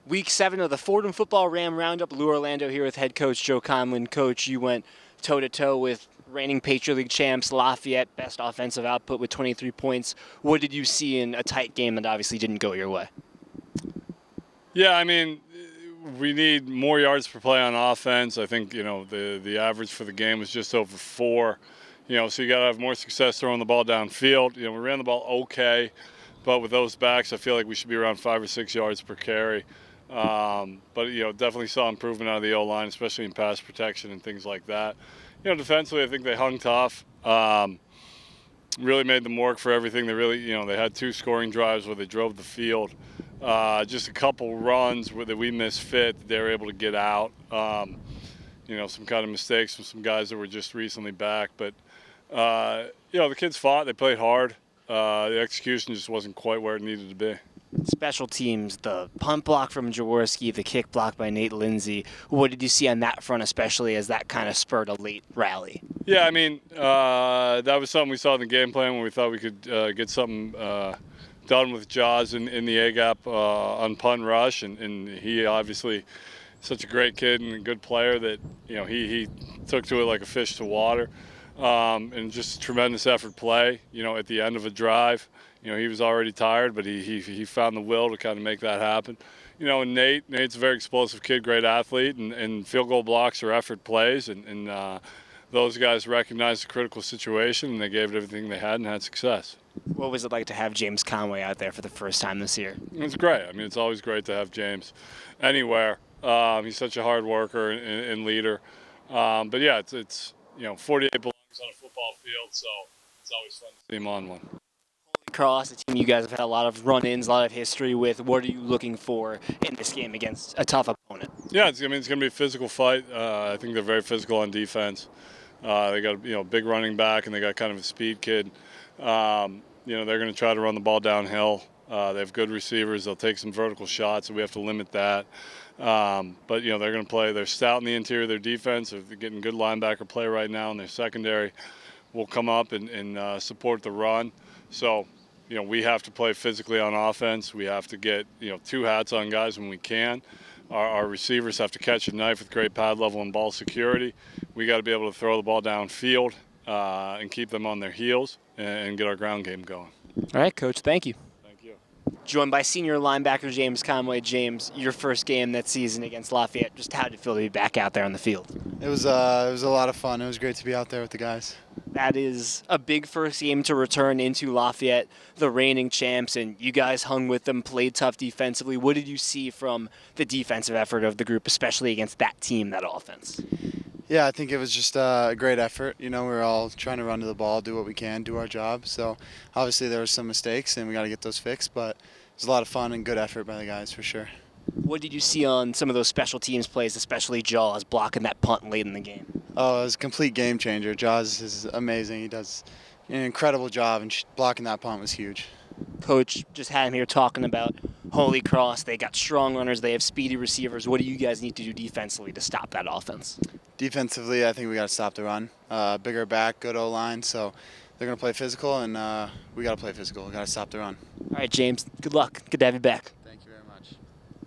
Week 7 of the Fordham Football Ram Roundup. Lou Orlando here with head coach Joe Conlin. Coach, you went toe-to-toe with reigning Patriot League champs Lafayette, best offensive output with 23 points. What did you see in a tight game that obviously didn't go your way? Yeah, I mean, we need more yards per play on offense. I think, the average for the game was just over 4. So you got to have more success throwing the ball downfield. We ran the ball okay, but with those backs, I feel like we should be around 5 or 6 yards per carry. But definitely saw improvement out of the O-line, especially in pass protection and things like that. Defensively, I think they hung tough. Really made them work for everything. They really, they had 2 scoring drives where they drove the field. Just a couple runs that we misfit, they were able to get out. Some kind of mistakes from some guys that were just recently back. But, the kids fought. They played hard. The execution just wasn't quite where it needed to be. Special teams, the punt block from Jaworski, the kick block by Nate Lindsay. What did you see on that front, especially as that kind of spurred a late rally? Yeah, I mean, that was something we saw in the game plan when we thought we could get something done with Jaws in the A-gap on punt rush. And he obviously such a great kid and a good player that, he took to it like a fish to water. And just tremendous effort play, at the end of a drive. He was already tired, but he found the will to kind of make that happen. And Nate's a very explosive kid, great athlete, and field goal blocks are effort plays. And those guys recognized the critical situation, and they gave it everything they had and had success. What was it like to have James Conway out there for the first time this year? It's great. I mean, it's always great to have James anywhere. He's such a hard worker and leader. But yeah, it's 48 belongs on a football field, so it's always fun to see him on one. Cross, a team you guys have had a lot of run-ins, a lot of history with. What are you looking for in this game against a tough opponent? Yeah, it's going to be a physical fight. I think they're very physical on defense. They got a big running back, and they got kind of a speed kid. They're going to try to run the ball downhill. They have good receivers. They'll take some vertical shots, so we have to limit that. But they're going to play. They're stout in the interior of their defense. They're getting good linebacker play right now, and their secondary will come up and support the run. So, we have to play physically on offense. We have to get, 2 hats on guys when we can. Our receivers have to catch a knife with great pad level and ball security. We got to be able to throw the ball downfield and keep them on their heels and get our ground game going. All right, Coach, thank you. Thank you. Joined by senior linebacker James Conway. James, your first game that season against Lafayette, just how did it feel to be back out there on the field? It was a lot of fun. It was great to be out there with the guys. That is a big first game to return into Lafayette, the reigning champs, and you guys hung with them, played tough defensively. What did you see from the defensive effort of the group, especially against that team, that offense? Yeah, I think it was just a great effort. We were all trying to run to the ball, do what we can, do our job. So obviously there were some mistakes, and we got to get those fixed, but it was a lot of fun and good effort by the guys for sure. What did you see on some of those special teams plays, especially Jaws blocking that punt late in the game? Oh, it was a complete game changer. Jaws is amazing. He does an incredible job, and blocking that punt was huge. Coach just had him here talking about Holy Cross. They got strong runners. They have speedy receivers. What do you guys need to do defensively to stop that offense? Defensively, I think we got to stop the run. Bigger back, good O-line, so they're going to play physical, and we got to play physical. We got to stop the run. All right, James, good luck. Good to have you back.